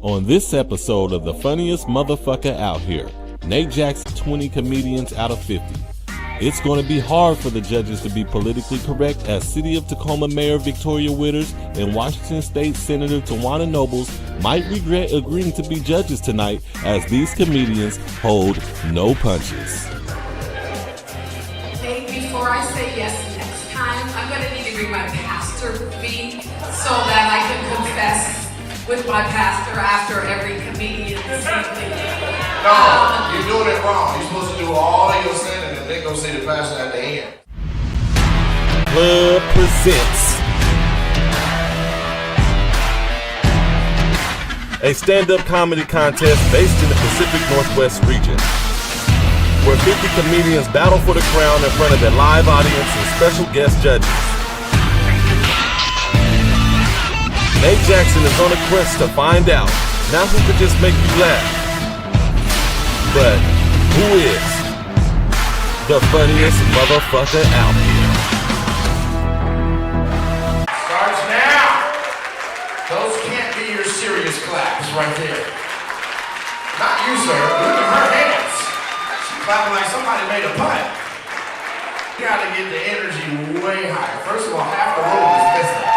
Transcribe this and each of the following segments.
On this episode of The Funniest Motherfucker Out Here, Nate Jackson 20 comedians out of 50. It's going to be hard for the judges to be politically correct as City of Tacoma Mayor Victoria Withers and Washington State Senator Tawana Nobles might regret agreeing to be judges tonight as these comedians hold no punches. Hey, before I say yes next time, I'm going to need to bring my pastor with me so that I can confess with my pastor after every comedian's evening. No, you're doing it wrong. You're supposed to do all of your sinning and then go see the pastor at the end. Club presents a stand-up comedy contest based in the Pacific Northwest region, where 50 comedians battle for the crown in front of a live audience and special guest judges. Nate Jackson is on a quest to find out not who could just make you laugh, but who is the funniest motherfucker out here. Starts now. Those can't be your serious claps right there. Not you, sir. Look at her hands. She's clapping like somebody made a punt. You gotta get the energy way higher. First of all, half the room is missing.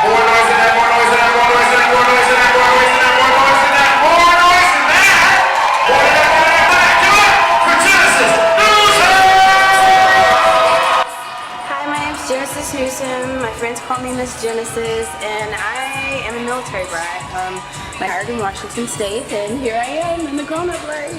More noise than that, more noise than that, more noise than that, more noise than that, more noise than that, more noise than that, more noise than that! More than that, more than that, do it! For Genesis Newsom! Hi, my name's Genesis Newsom. My friends call me Miss Genesis, and I am a military brat. I hired in Washington State, and here I am in the grown-up life.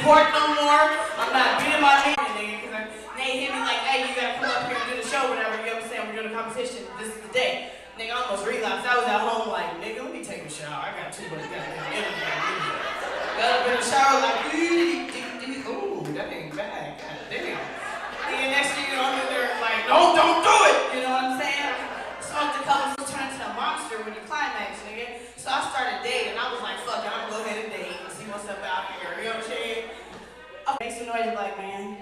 Pork no more. I'm not beating my man, nigga. Cause Nate hit me like, hey, you gotta come up here and do the show, whatever. You understand? We're doing a competition. This is the day. Nigga, I almost relapsed. I was at home like, nigga, let me take a shower. I got too much goddamn energy. Got up in the shower like, ooh, that ain't bad. God damn. And next thing you know, I'm in there like, no, don't do it. You know what I'm saying? Smoked a couple, turned into a monster when you climax, nigga. So I started dating. I was like, fuck it, I'm gonna go ahead and date and see what's up out here. You know what I'm saying? Make some noise, black man.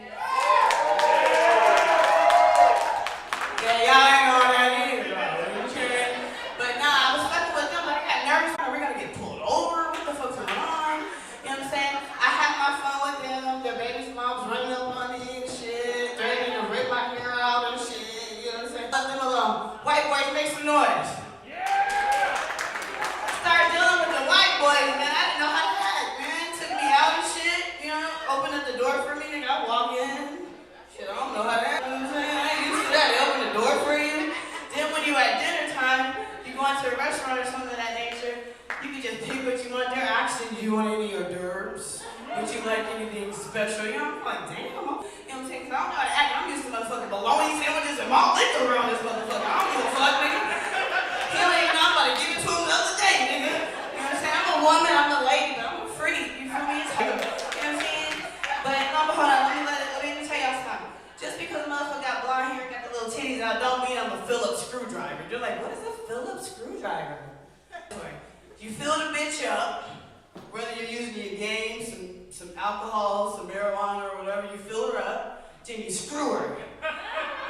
Yeah, y'all ain't know that either. You know what I'm saying? But nah, I was fucking with them. Like, I got nervous. We're gonna get pulled over. What the fuck's going on? You know what I'm saying? I had my fun with them. Their baby's mom's running up on me and shit. Threatening to rip my hair out and shit. You know what I'm saying? Let them alone. White boys, make some noise. Started dealing with the white boys, man. I didn't know how to act, man. Took me out and shit. You know, opened up the door for me, nigga. I walk in. Shit, I don't know how to act. You know what I'm saying? I ain't used to that. They open the door for you. Then when you at dinner time, you go into a restaurant or something of that nature, you can just pick what you want. They're asking, do you want any hors d'oeuvres? Would you like anything special? You know, I'm like, damn. You know what I'm saying? Cause I don't know how to act. I'm used to motherfucking bologna sandwiches and malt liquor around this motherfucker. I don't give a fuck, nigga. Hell ain't know I'm about to give it to him the other day, nigga. You know what I'm saying? I'm a woman, I'm a lady, but I'm a freak. You feel me? It's like, but no, hold on, let me tell y'all something. Just because a motherfucker got blonde hair and got the little titties out, don't mean I'm a Phillips screwdriver. You're like, what is a Phillips screwdriver? You fill the bitch up, whether you're using your game, some alcohol, some marijuana, or whatever, you fill her up, then you screw her.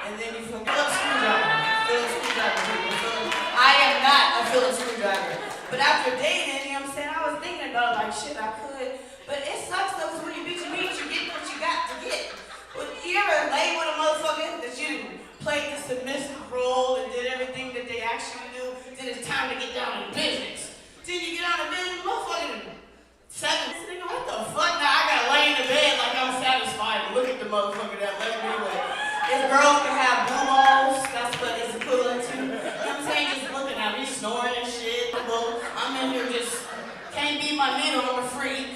And then you fill Phillips screwdriver. Phillips screwdriver. I am not a Phillips screwdriver. But after dating, you know what I'm saying, I was thinking about like, shit, I could. But it sucks though, because when you beat your meat, you get you ever lay with a motherfucker that you played the submissive role and did everything that they asked you to do? Then it's time to get down to business. Then you get down to business, motherfucker. 7. Nigga, what the fuck? Now I gotta lay in the bed like I'm satisfied and look at the motherfucker that left me with. If girls can have blue balls, that's what it's equivalent to. You know what I'm saying? Just looking at me snoring and shit. I'm in here just can't be my needle, I'm a freak.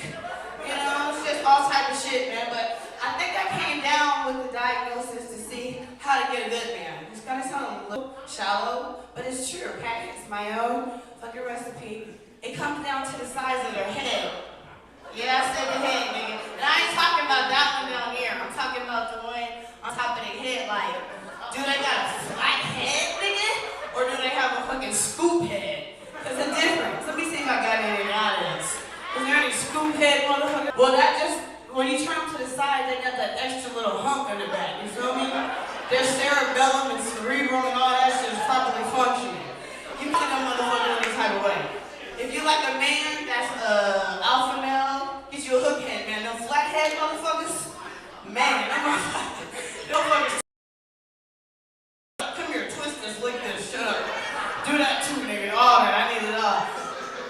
You know, it's just all type of shit, man. But I think I came down with the diagnosis to see how to get a good man. It's gonna sound a little shallow, but it's true, okay? It's my own fucking recipe. It comes down to the size of their head. Yeah, I said the head, nigga. And I ain't talking about that one down here. I'm talking about the one on top of their head. Like, do they got a flat head, nigga? Or do they have a fucking scoop head? There's a difference. Let me see if I got any out of this. Is there any scoop head, motherfucker? Well, that just, when you turn them to the side, they got that extra little hump in the back. You feel me? Their cerebellum and cerebrum and all that shit is properly functioning. You can see them motherfuckers any type of way. If you like a man that's alpha male, get you a hook head, man. Them flathead motherfuckers, man, them motherfuckers. Come here, twist this, lick this, shut up. Do that too, nigga. All that, I need it all.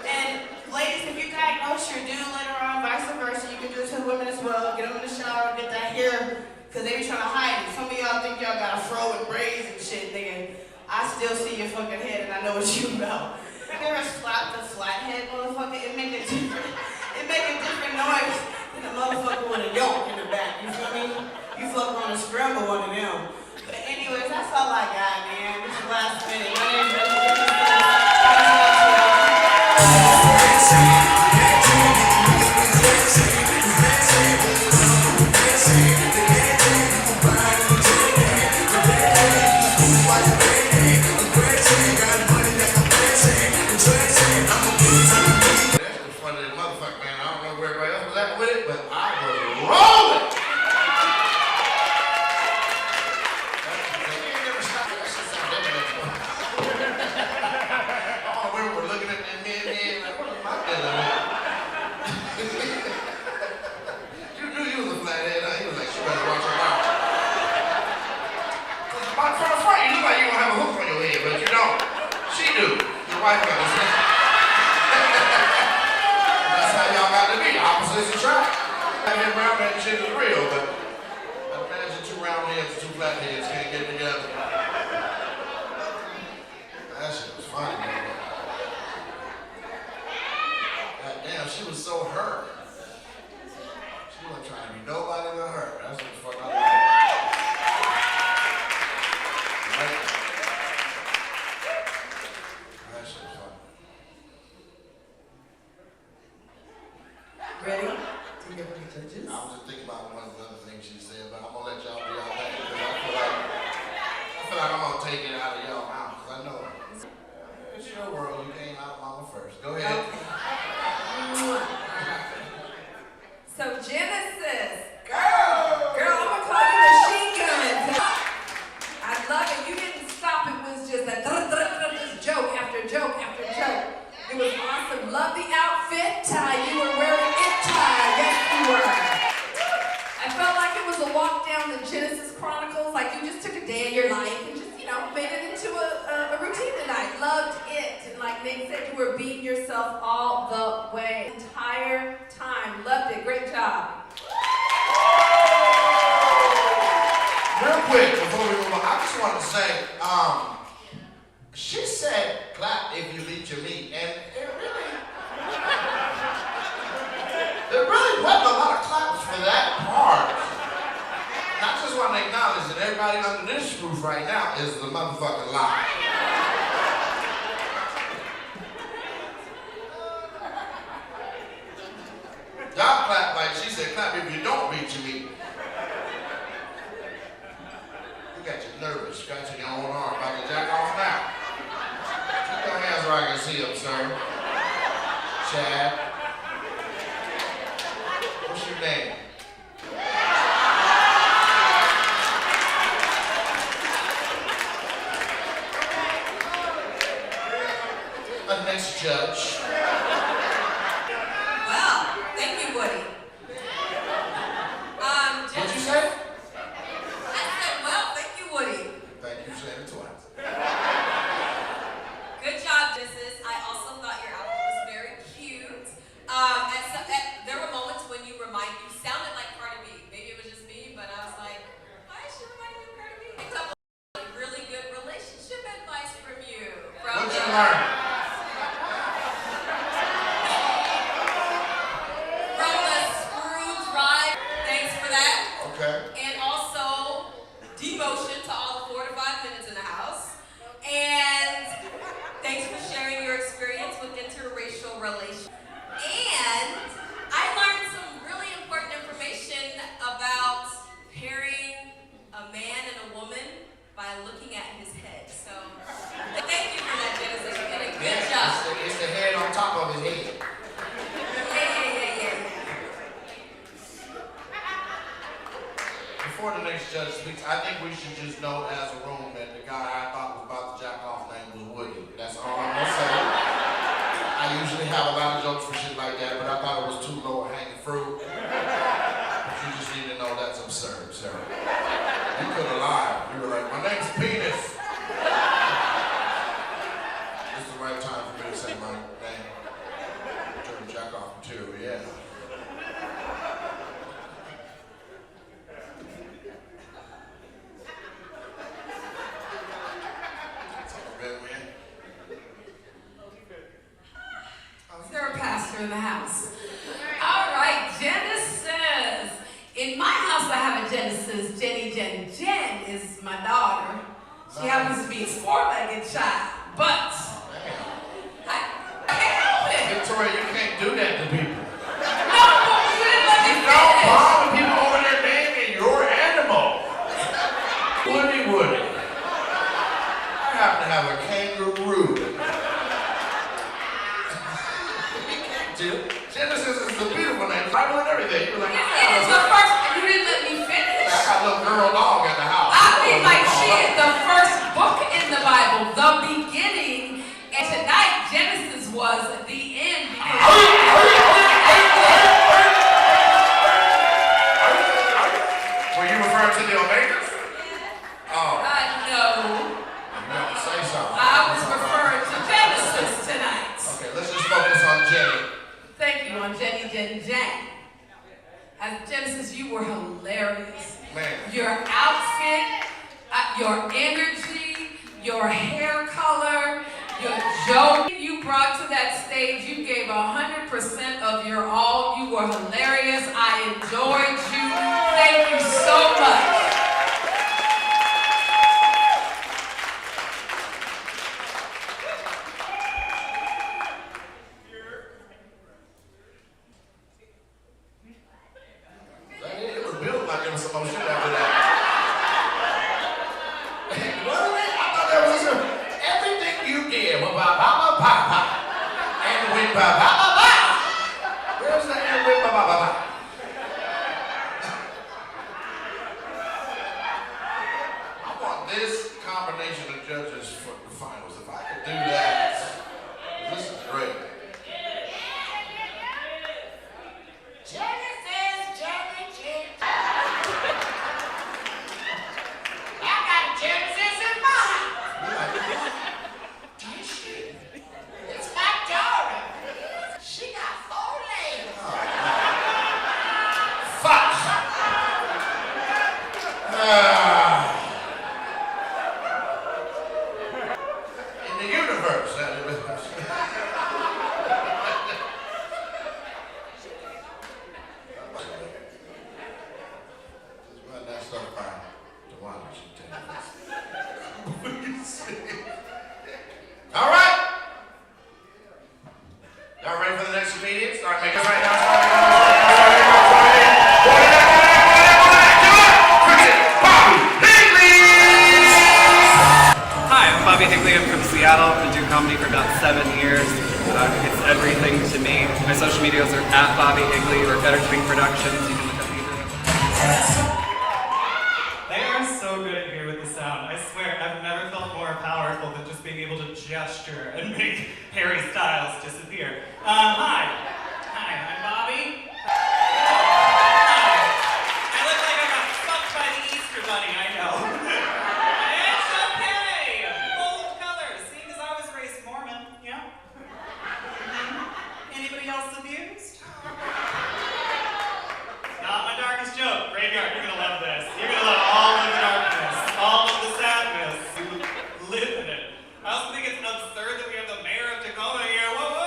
And ladies, if you diagnose your dude later on, vice versa, you can do it to women as well. Get them in the shower, get that hair, because they be trying to hide it. Some of y'all think y'all got a fro with braids and shit, nigga. I still see your fucking head and I know what you about. You ever slap the flathead motherfucker? It make a different noise than a motherfucker with a yolk in the back. You feel me? You fuck on a scramble one of them. But anyways, that's all I got, man. This is last minute. My name's judge speaks, I think we should just note as a room that the guy I thought was about to jack off name was Woody. That's all I'm gonna say. I usually have a lot of jokes for shit like that, but I thought it was too low hanging fruit. But you just need to know that's absurd, sir. You could have lied. You were like, my name's Penis. This is the right time for me to say my name. Turn jack off too, yeah. Is there a pastor in the house? All right, Genesis. In my house, I have a Genesis. Jenny Jen. Jen is my daughter. She happens to be a four-legged child, but I can't help it. Victoria, you can't do that to people. No, you didn't let me You don't finish. bother people over their naming your animal. Woody. I happen to have a kangaroo. Genesis is a beautiful name. Bible and everything. You were like, It is the first. You didn't let me finish. I got a little girl dog at the house. I mean, like she is the first book in the Bible, the beginning, and tonight Genesis was the end. Were you referring to the Omegas? Oh, I know. you have to say something. I was referring to Genesis tonight. Okay, let's just focus on Jenny. Thank you, on Jenny Jen Jen. As Genesis, you were hilarious. Man. Your outfit, your energy, your hair color, your joke you brought to that stage, you gave 100% of your all. You were hilarious. I enjoyed you. Thank you so much. It was built like there was some more shit after that. Really? I thought there was everything you did was ba-ba-ba-ba-ba. And with ba-ba-ba-ba. Where's the and with ba-ba-ba-ba? I want this combination of judges for the finals. If I could do that, this is great. In the universe, that's stuff about the one that you take. All right. Y'all ready for the next comedian? Start making right now. Hi, I'm Bobby Higley. I'm from Seattle. I've been doing comedy for about 7 years. It's everything to me. My social medias are at Bobby Higley or Better Twing Productions. You can look up either. They are so good at here with the sound. I swear, I've never felt more powerful than just being able to gesture and make Harry Styles disappear. Hi, I'm Bobby. I look like I got fucked by the Easter Bunny, I know. It's okay! Bold colors, seeing as I was raised Mormon, you know? Anybody else abused? Not my darkest joke. Graveyard, you're gonna love this. You're gonna love all of the darkness, all of the sadness. You live in it. I also think it's absurd that we have the mayor of Tacoma here. Whoa, whoa!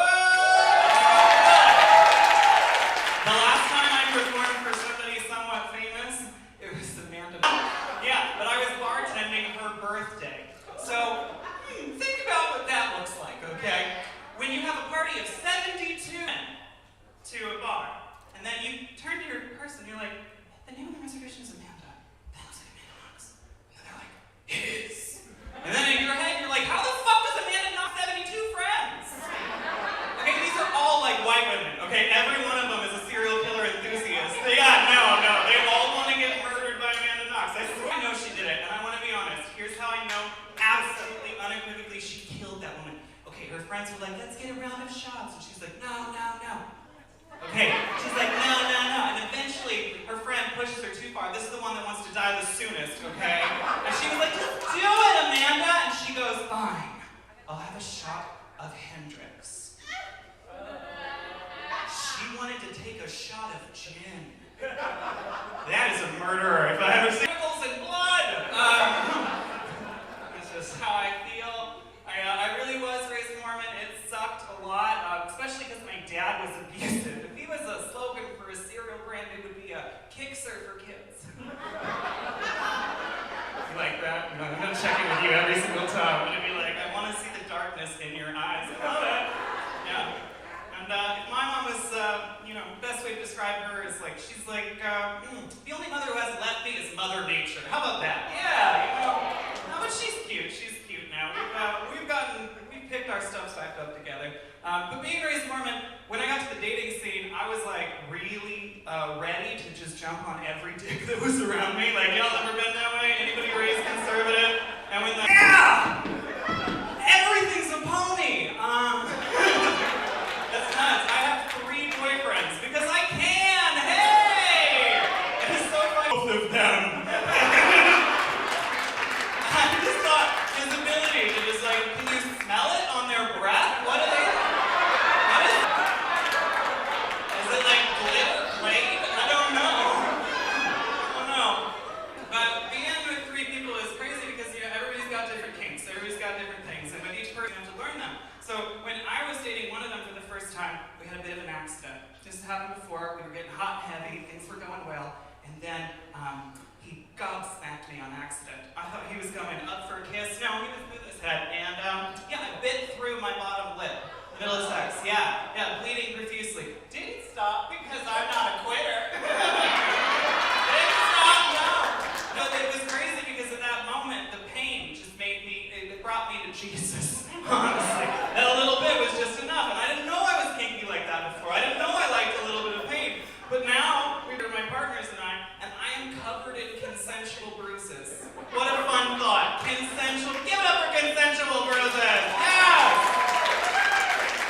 absolutely, unequivocally, she killed that woman. Okay, her friends were like, let's get a round of shots. And she's like, no. Okay, she's like, no. And eventually, her friend pushes her too far. This is the one that wants to die the soonest, okay? And she was like, just do it, Amanda. And she goes, fine. I'll have a shot of Hendrix. She wanted to take a shot of gin. That is a murderer if I ever see chemicals and blood. That's just how I feel. I really was raised Mormon. It sucked a lot, especially because my dad was abusive. If he was a slogan for a cereal brand, it would be a Kixer for kids. You like that? I'm gonna check in with you every single time. I'm gonna be like, I want to see the darkness in your eyes. I love it. Yeah. And if my mom was, best way to describe her is like, she's like, the only mother who hasn't left me is Mother Nature. How about that? Yeah, no, but she's cute. She's cute now. We've picked our stuff back up together. But being raised Mormon, when I got to the dating scene, I was like really ready to just jump on every dick that was around me. Like, y'all ever been that way? Anybody raised conservative? And when everything's a pony. That's nuts. I have 3 boyfriends because I can. Hey! It is so funny. Both of them. I just thought his ability to just like, can you smell it on their breath? What are they? What is it like glitter blade? I don't know. But being with 3 people is crazy because everybody's got different kinks. Everybody's got different things, and with each person you have to learn them. So when I was dating one of them for the first time, we had a bit of an accident. This happened before. We were getting hot and heavy. Things were going well, and then he gobsmacked me on accident. I thought he was going up for a kiss. No, he was with his head, and I bit through my bottom lip. Middle of sex. Yeah, bleeding profusely. Didn't stop because I'm not a quitter. Didn't stop, no. No, it was crazy because at that moment, the pain just it brought me to Jesus. Honestly, that a little bit was just enough, and I didn't know I was kinky like that before. I didn't know I liked a little bit of pain. But now, we were my partners and I am covered in consensual bruises. What a fun thought. Consensual. Give it up for consensual bruises. Yes!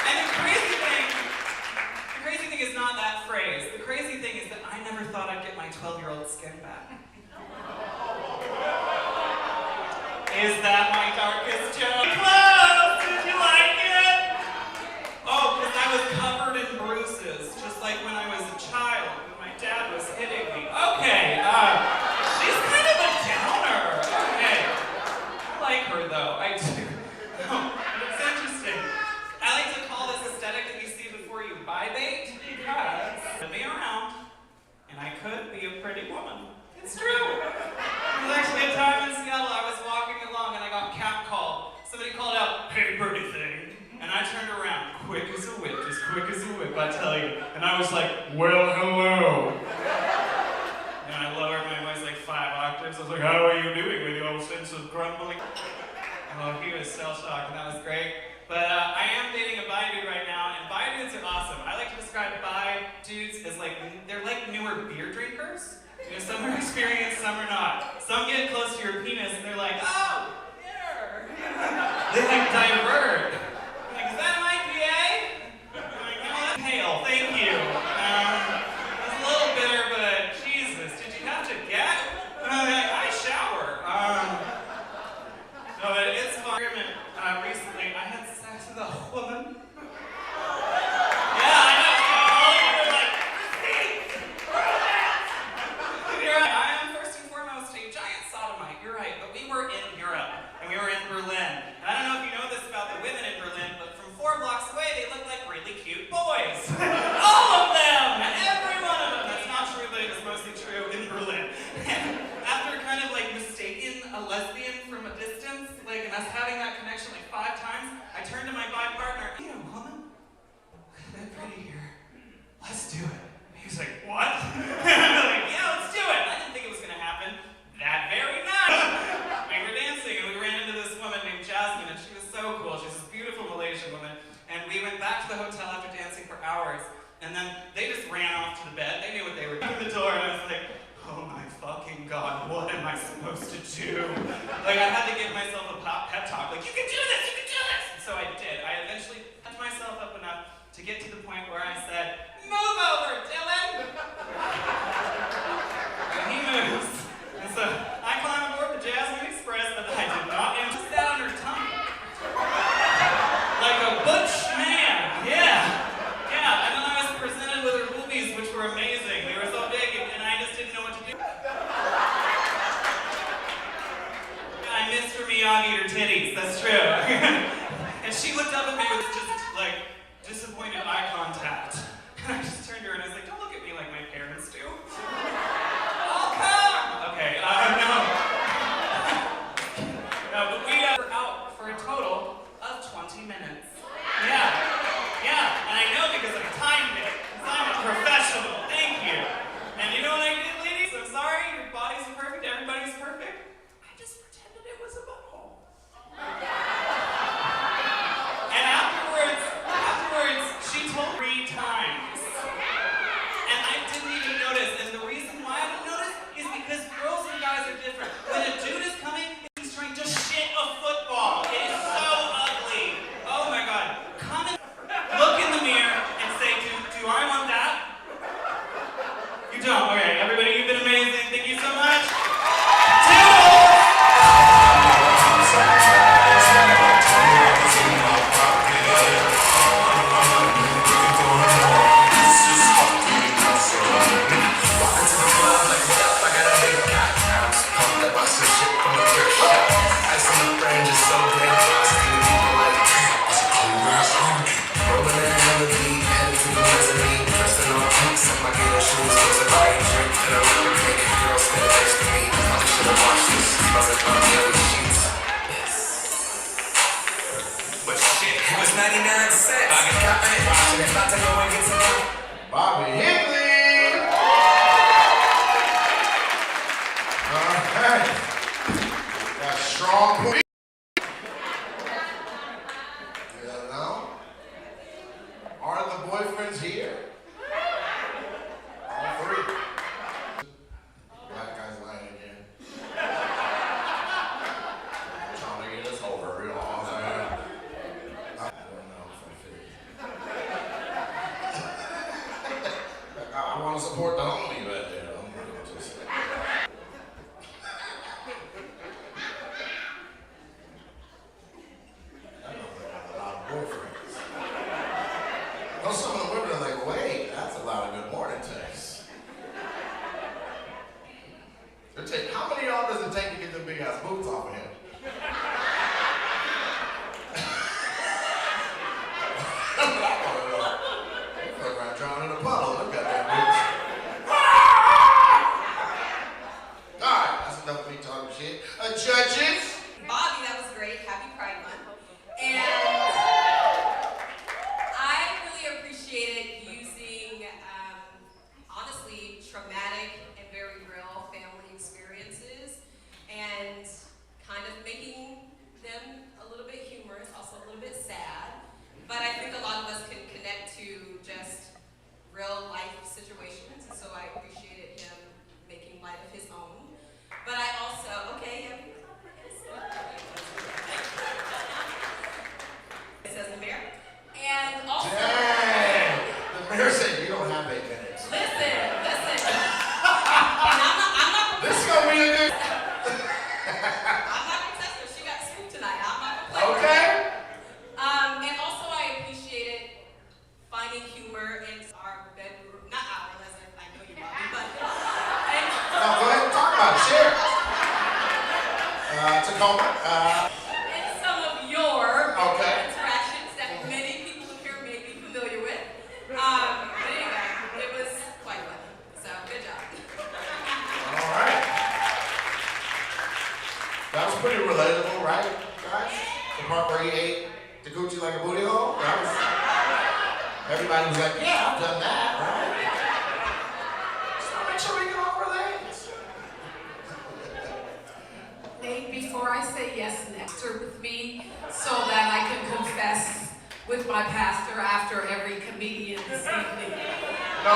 And the crazy thing is not that phrase. The crazy thing is that I never thought I'd get my 12-year-old skin back. Is that my darkest joke? Close! Did you like it? Oh, because I was covered in bruises, just like when I was a child, when my dad was hitting me. Okay, she's kind of a downer. Okay. I like her, though. I do. It's interesting. I like to call this aesthetic that you see before you buy bait, because I'd be around, and I could be a pretty woman. It's true. There was actually a time in Seattle I was walking along and I got catcalled. Somebody called out, "Hey, pretty thing." And I turned around, quick as a whip, just quick as a whip, I tell you. And I was like, "Well, hello." And I lowered my voice like 5 octaves. I was like, "How are you doing with your sense of grumbling?" Oh, he was shell-shocked, and that was great. But I am dating a bi dude right now, and bi dudes are awesome. I like to describe bi dudes as like, they're like newer beer drinkers. Some are experienced, some are not. Some get close to your penis and they're like, "Oh, bitter." They like divert. I'm like, "Is that an IPA?" I'm like, "No, that's pale, thank you." It's a little bitter, but Jesus, did you have to get? I shower. So it's fun. Recently, I had sex with a woman. Yeah, I know. All of you are like, I am first and foremost a giant sodomite. You're right, but we were in Europe and we were in Berlin. And I don't know if you know this about the women in Berlin, but from 4 blocks away, they look like really cute boys. All of them, every one of them. That's not true, but it was mostly true in Berlin. And after kind of like mistaking a lesbian from a distance, like and us having that connection like 5 times, I turned to my bi partner. "Hey, woman, look pretty here. Let's do it." He was like, "What?" I'm like, "Yeah, let's do it." I didn't think it was gonna happen that very night. We were dancing and we ran into this woman named Jasmine, and she was so cool. She was this beautiful Malaysian woman. And we went back to the hotel after dancing for hours, and then they just ran off to the bed. They knew what they were doing at the door, and I was like, "Oh my fucking God, what am I supposed to do?" Like I had to give myself a pep point where I said, "Move over, Dylan!" And he moves. And so I climb aboard the Jasmine Express that I did not just down her tongue. Like a butch man, yeah. Yeah, and then I was presented with her boobies, which were amazing. They were so big, and I just didn't know what to do. I Mr. Miyagi her titties, that's true. And she looked up at me with just, like, disappointed eye contact. And I just turned to her and I was like, don't look at me like my parents do. I'll come! Okay, no. No, but we were out for a total of 20 minutes. Yeah, and I know because I timed it, because I'm a professional, thank you. And you know what I did, ladies? I'm sorry, your bodies are perfect, everybody's perfect. I just pretended it was a butthole. And afterwards, she told 3 times. And I didn't even notice, and the reason why I didn't notice is because girls and guys are different. When a dude is coming, he's trying to shit a football. It is so ugly. Oh my God. Come and look in the mirror and say, do I want that? You don't. Okay, everybody, you've been amazing. Thank you so much. Bobby Higley! Alright. Got strong point. You know? Are the boyfriends here? All 3. Black guy's lying again. Trying to get us over, you know what I'm saying? I don't know if I fit. I want to support the homie right there. I'm gonna just. I know they have a lot of boyfriends. Know some of the women are like, wait, that's a lot of good morning texts. How many of y'all does it take to get them big ass boots off of him? Drown in a puddle. Look at that bitch. Alright, that's enough of me talking shit. Judges. Bobby, that was great. Happy Pride Month. And I really appreciated using, honestly, traumatic and very real family experiences and kind of making them a little bit humorous, also a little bit sad. But I think a lot of us can connect to just real life situations, and so I appreciated him making light of his own. But I also, okay, yeah. It says the mayor. And also, Dang! The mayor said you don't have 8 minutes. listen. And I'm not This is gonna be a good. I'm not gonna test her. She got scooped tonight. I'm not gonna play with her. Okay? And also I appreciated finding humor in our bedroom, not our, unless I know you, Bobby, but No, go ahead and talk about it. Share. Tacoma. and some of your Okay. interactions that many people here may be familiar with. But anyway, it was quite funny. So good job. Alright. That was pretty relatable, right, guys? The part where he ate the Gucci like a booty hole? That was. Everybody was like, yeah, I've done that, right? Just want to make sure we can all relate. Nate, before I say yes next with me so that I can confess with my pastor after every comedian this evening. No,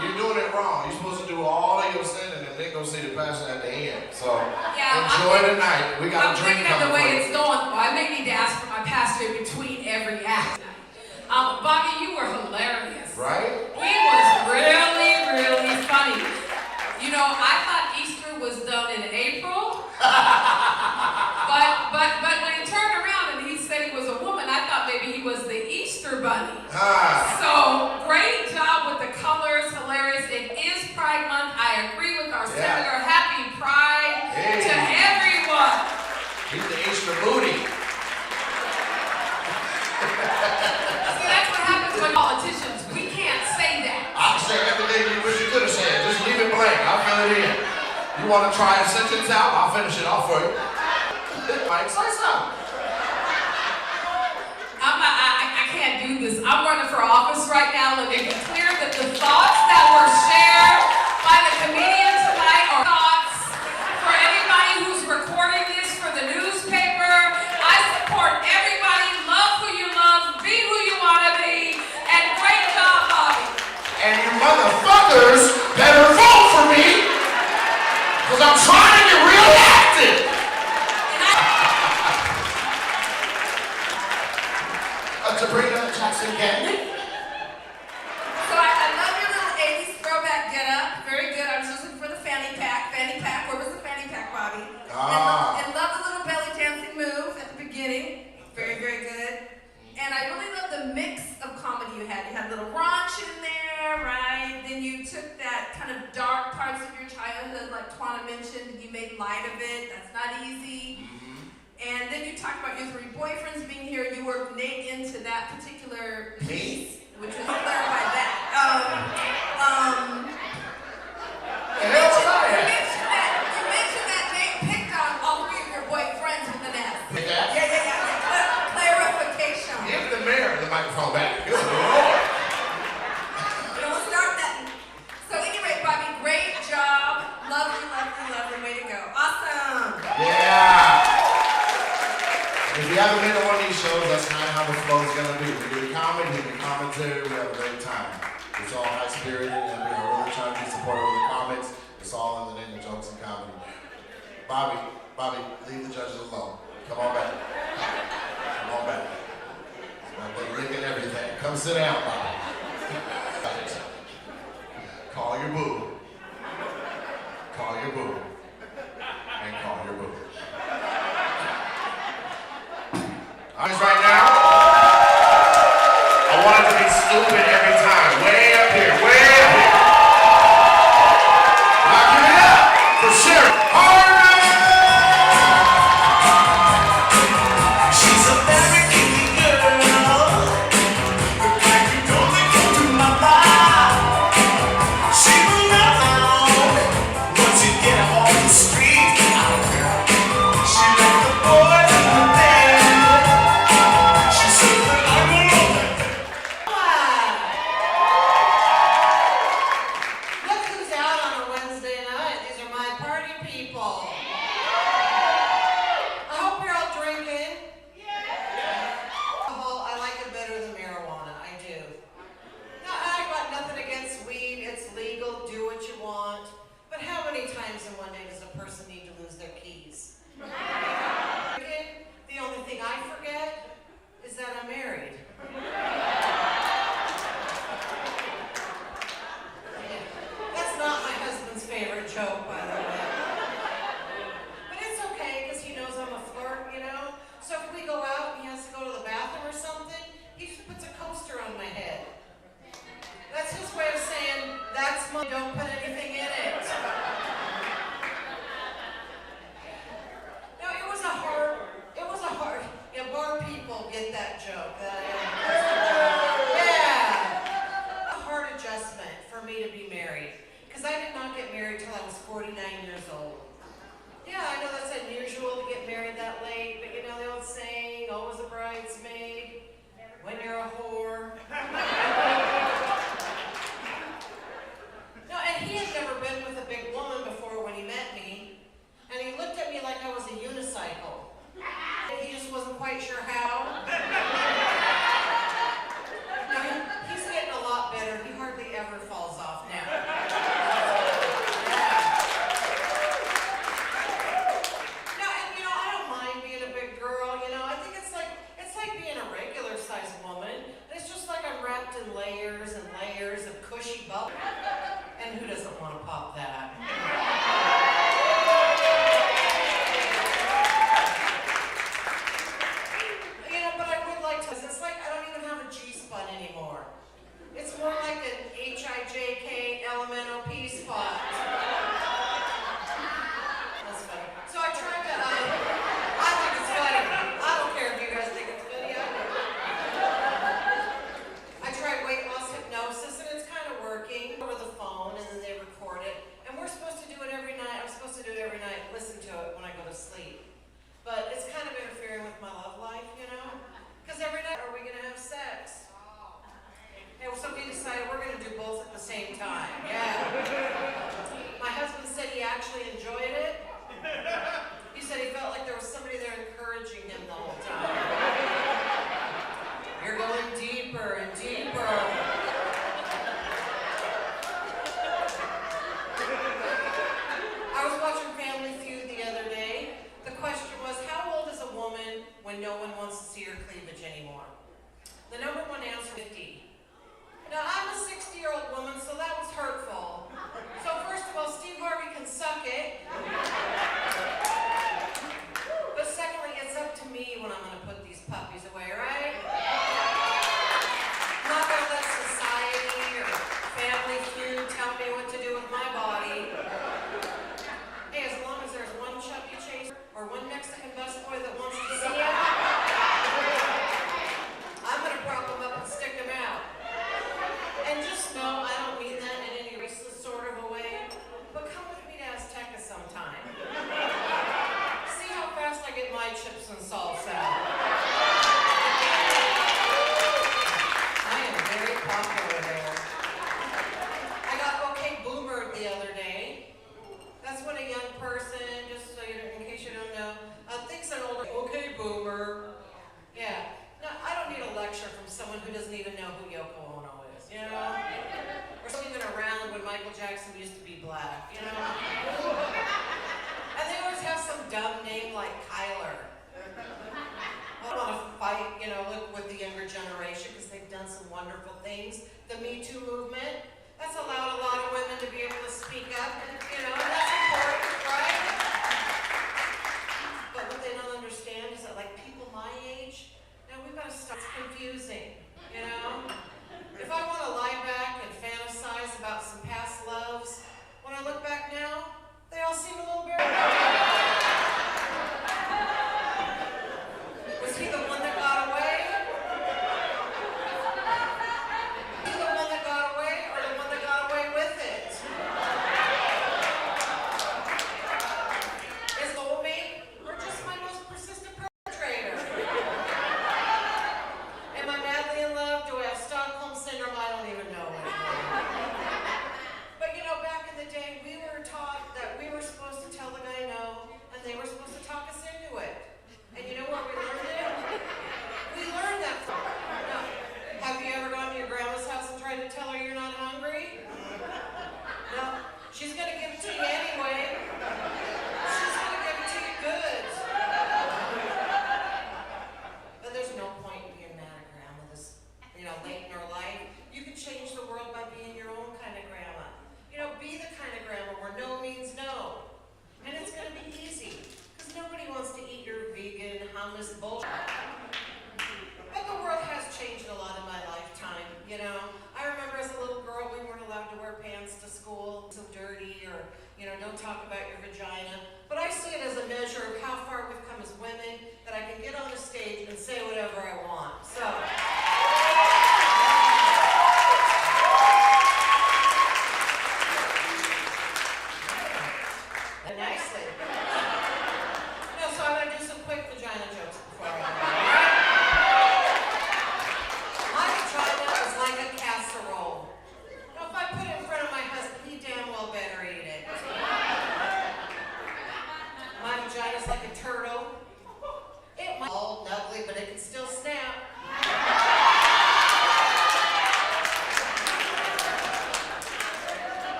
you're doing it wrong. You're supposed to do all of your sinning and then go see the pastor at the end. So enjoy the night. We got a drink I'm thinking of the coming way for you. it's going. I may need to ask for my pastor in between every act. Bobby, you were hilarious. was the Easter Bunny. Ah. So, great job with the colors, hilarious. It is Pride Month. I agree with our senator. Happy Pride to everyone. He's the Easter booty. See, that's what happens with politicians. We can't say that. I'll say everything you wish you could have said. Just leave it blank. I'll fill it in. You want to try a sentence out? I'll finish it off for you. Mike, say something. I can't do this. I'm running for office right now. Let me be clear that the thoughts that were shared by the comedian tonight are thoughts for anybody who's recording this for the newspaper. I support everybody. Love who you love. Be who you want to be. And great job, Bobby. And you motherfuckers better vote for me, because I'm trying to get reelected. Sabrina Jackson Kennedy. So I love your little 80s throwback get up. Very good. I was just looking for the fanny pack. Fanny pack. Where was the fanny pack, Bobby? And love the little belly dancing move at the beginning. Very, very good. And I really love the mix of comedy you had. You had a little raunch in there, right? Then you took that kind of dark parts of your childhood, like Twana mentioned, and you made light of it. That's not easy. And then you talked about your 3 boyfriends being here. You were Nate into that particular piece, which was clarify that. You mentioned that Nate picked on all 3 of your boyfriends with an S. Yeah. Clarification. Give the mayor the microphone back. Good Lord. Don't start that. So anyway, Bobby, great job. Lovely, lovely, lovely. Way to go. Awesome. Yeah. If you haven't been to one of these shows, that's kind of how the flow is going to be. We do the comedy, we do the commentary, we have a great time. It's all high-spirited, and we are really trying to be supportive of the comics. It's all in the name of jokes and comedy. Bobby, leave the judges alone. Come on back. Come on back. They're licking everything. Come sit down, Bobby. Call your boo. Call your boo. And call your boo. Right now, I want it to be stupid every time. Way up here, way up here. Now give it up for Sherry Harder. She's a very cute girl. The kind you know that go to my mind. She will never know once you get her off the street. She left the boys in the bed. Look who's out on a Wednesday night. These are my party people. I hope you're all drinking. Alcohol, I like it better than marijuana. I do. Now, I got nothing against weed. It's legal. Do what you want. But how many times in one day does a person need to lose their keys? The only thing I forget is that I'm married. That's not my husband's favorite joke, by the way. But it's okay, because he knows I'm a flirt, you know? So if we go out and he has to go to the bathroom or something, he just puts a coaster on my head. That's his way of saying, that's my, don't put anything in it. No, it was a hard, bar people get that joke. Yeah. A hard adjustment for me to be married. Because I did not get married till I was 49 years old. Yeah, I know that's unusual to get married that late, but you know the old saying, always a bridesmaid, when you're a whore. No, and he had never been with a big woman before when he met me, and he looked at me like I was a unicycle. He just wasn't quite sure how. No, he's getting a lot better. He hardly ever falls off now. No, and you know, I don't mind being a big girl, you know. I think it's like being a regular sized woman. It's just like I'm wrapped in layers and layers of cushy bubble. And who doesn't want to pop that? You G-spot anymore. It's more like an HIJK spot. That's funny. So I tried that on. I think it's funny. I don't care if you guys think it's funny. I tried weight loss hypnosis, and it's kind of working over the phone, and then they record it. And we're supposed to do it every night. I'm supposed to do it every night, listen to it when I go to sleep. But it's kind of interfering with my love life, you know? Because every night, are we going to have sex? And so we decided we're going to do both at the same time. Yeah. My husband said he actually enjoyed it. He said he felt like there was somebody there encouraging him the whole time. You're going deeper and deeper. I was watching Family Feud the other day. The question was, how old is a woman when no one wants to see her cleavage anymore? The number one answer, 50. Now, I'm a 60-year-old woman, so that was hurtful. So first of all, Steve Harvey can suck it. But secondly, it's up to me when I'm going to put these puppies away, right? I'm not going to let society or Family Feud tell me what to do with my body. Hey, as long as there's one chubby chaser or one Mexican busboy that wants to see it, I'm going to prop them up and stick them out. And just know I don't mean that in any racist sort of a way, but come with me to Azteca sometime. See how fast I get my chips and salsa. I am very popular there. I got okay boomered the other day. That's when a young person, just so you know, in case you don't know, thinks an older, okay boomer. Yeah. No, I don't need a lecture from someone who doesn't even know who Yoko Ono is, you know? Or someone even around when Michael Jackson used to be black, you know? And they always have some dumb name like Kyler. I want to fight, you know, with the younger generation because they've done some wonderful things. The Me Too movement, that's allowed a lot of women to be able to speak up, and, you know, and that's important, right? But what they don't understand is that, like, people my age, now we've got to stop. It's confusing, you know? If I want to lie back and fantasize about some past loves, when I look back now, they all seem a little bit. Was he the one that got away? Was he the one that got away or the one that got away with it? Is soulmate or just my most persistent perpetrator? Am I madly in love? Do I have Stockholm Syndrome? I don't even know anymore. But you know, back in the day, we were taught that we were supposed to tell the guy no, and they were supposed to talk us into it. And you know where we learned it? We learned that from. No. Have you ever gone to your grandma's house and tried to tell her you're not hungry? No. She's going to give it to you anyway. She's going to give it to you good. But there's no point in being mad at grandma this, you know, late in her life. You can change the world by being your own kind of grandma. You know, be the kind of grandma where no means no. And it's going to be easy. Because nobody wants to eat your vegan hummus bullshit. But the world has changed a lot in my lifetime, you know. I remember as a little girl, we weren't allowed to wear pants to school, so dirty, or, you know, don't talk about your vagina. But I see it as a measure of how far we've come as women, that I can get on the stage and say whatever I want. So. Nicely. No, so I'm going to do some quick vagina jokes before I go. My vagina is like a casserole. Now, if I put it in front of my husband, he damn well better eat it. My vagina is like a turtle. It might be old, ugly,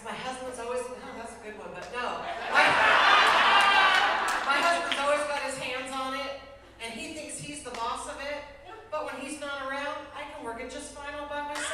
my husband's always, oh, that's a good one, but no. My husband's always got his hands on it, and he thinks he's the boss of it, but when he's not around, I can work it just fine all by myself.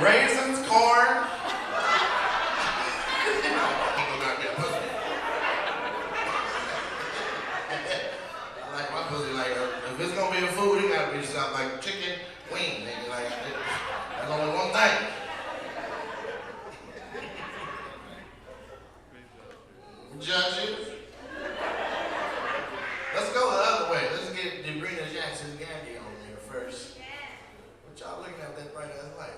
Raisins, corn. I like my pussy like, if it's gonna be a food, it gotta be something like chicken wing, nigga. Like, that's only one thing. Judges. Let's go the other way. Let's get Debrina Jackson Gandy on there first. What y'all looking at that bright ass light?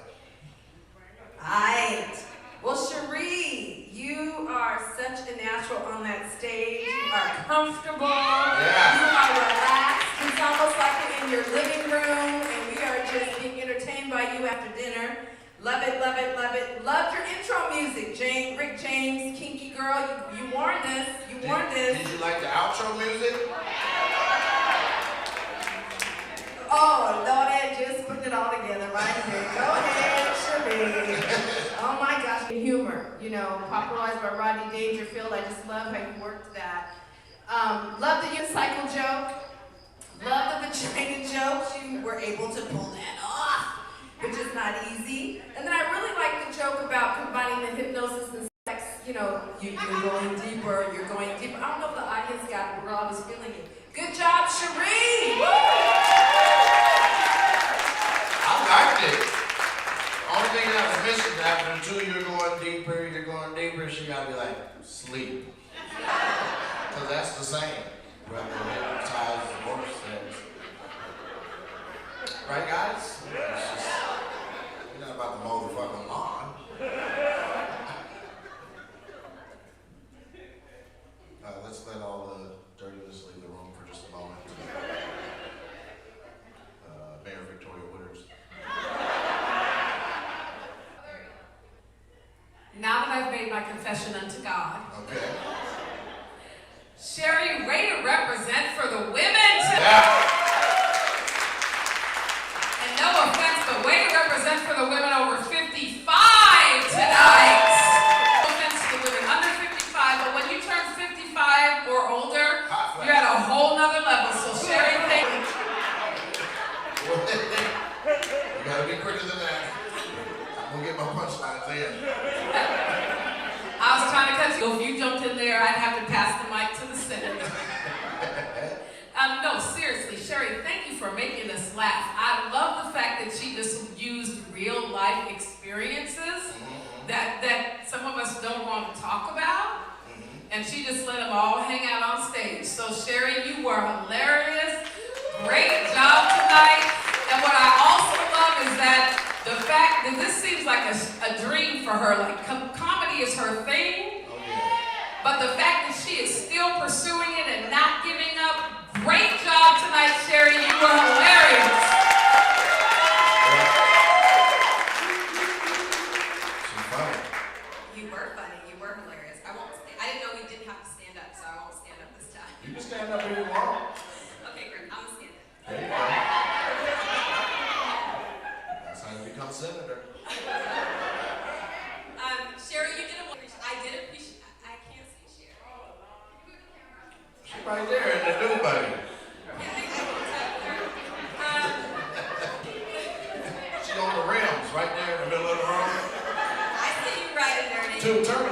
Alright. Well, Cherie, you are such a natural on that stage. You are comfortable. Yeah. You are relaxed. It's almost like you're in your living room, and we are just being entertained by you after dinner. Love it, love it, love it. Loved your intro music, Rick James, Kinky Girl. You warned us. You warned us. Did you like the outro music? Oh, Lord, just putting it all together right here. Go ahead, Cherie. Oh my gosh, humor. You know, popularized by Rodney Dangerfield. I just love how you worked that. Love the unicycle joke. Love the vagina joke. You were able to pull that off, which is not easy. And then I really like the joke about combining the hypnosis and sex. You know, you're going deeper, you're going deeper. I don't know if the audience got it, but I was feeling it. Good job, Cherie! I liked it. Only thing that was missing after the two, you're going deeper, she gotta be like, sleep. Cause that's the same. Whether hypnotized or sex. Right, guys? It's just, you're not about to mow the fucking lawn. Let's let all the dirtiness leave the room for just a moment. Mayor Victoria Wooders. Now that I've made my confession unto God, Okay. Cherie, way to represent for the women tonight. Yeah. And no offense, but way to represent for the women over 55 tonight. No offense to the women under 55, but when you turn 55 or older, you're at a whole nother level. So Cherie, thank you. You gotta be quicker than that. I'm gonna get my punchlines in. I was trying to cut you. If you jumped in there, I'd have to pass the mic to the senator. No, seriously, Cherie, thank you for making us laugh. I love the fact that she just used real life experiences that some of us don't want to talk about. And she just let them all hang out on stage. So Cherie, you were hilarious. Great job tonight. And what I also love is that the fact that this seems like a dream for her, like comedy is her thing, but the fact that she is still pursuing it and not giving up. Great job tonight, Cherie. You were hilarious. She's funny. You were funny. You were hilarious. I didn't know we didn't have to stand up, so I won't stand up this time. You can stand up if you want. Okay, great. I'm gonna stand up. There you go. That's how you become senator. Cherie, you did a wonderful. I did appreciate. I can't see Cherie. She's right there in the new buddy. Um, She's on the rims, right there in the middle of the room. I see you right in there.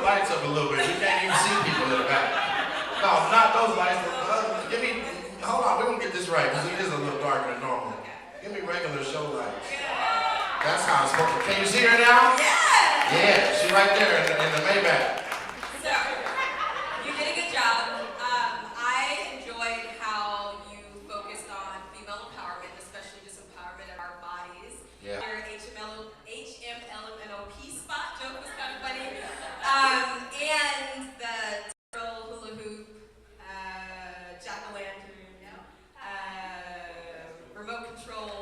lights up a little bit. We can't even see people in the back. No, not those lights. Give me, hold on, we're gonna get this right, because it is a little darker than normal. Give me regular show lights. That's how it's supposed to. Can you see her now? Yeah! Yeah, she's right there in the Maybach. So, you did a good job. I enjoyed how you focused on female empowerment, especially just empowerment of our bodies. Yeah. Your HMLMNOP spot joke was kind of funny. And the hula hoop, jack-o'-lantern, remote control,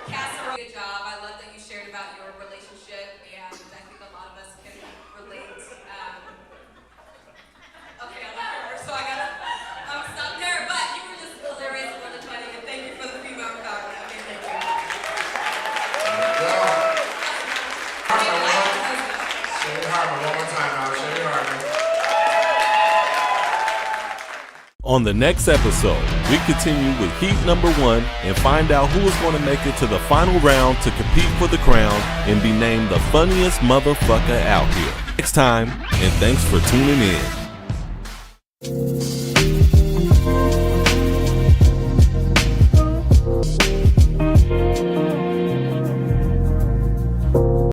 casserole. Good job. I love that you shared about your relationship, and I think a lot of us can relate. Okay, I'm not there, so I'm stuck there, but you were just hilarious and really funny, and thank you for the female empowerment. Okay, thank you. Sherry Hartman, one more time now. Sherry Hartman. On the next episode, we continue with heat number 1 and find out who is going to make it to the final round to compete for the crown and be named the funniest motherfucker out here. Next time, and thanks for tuning in.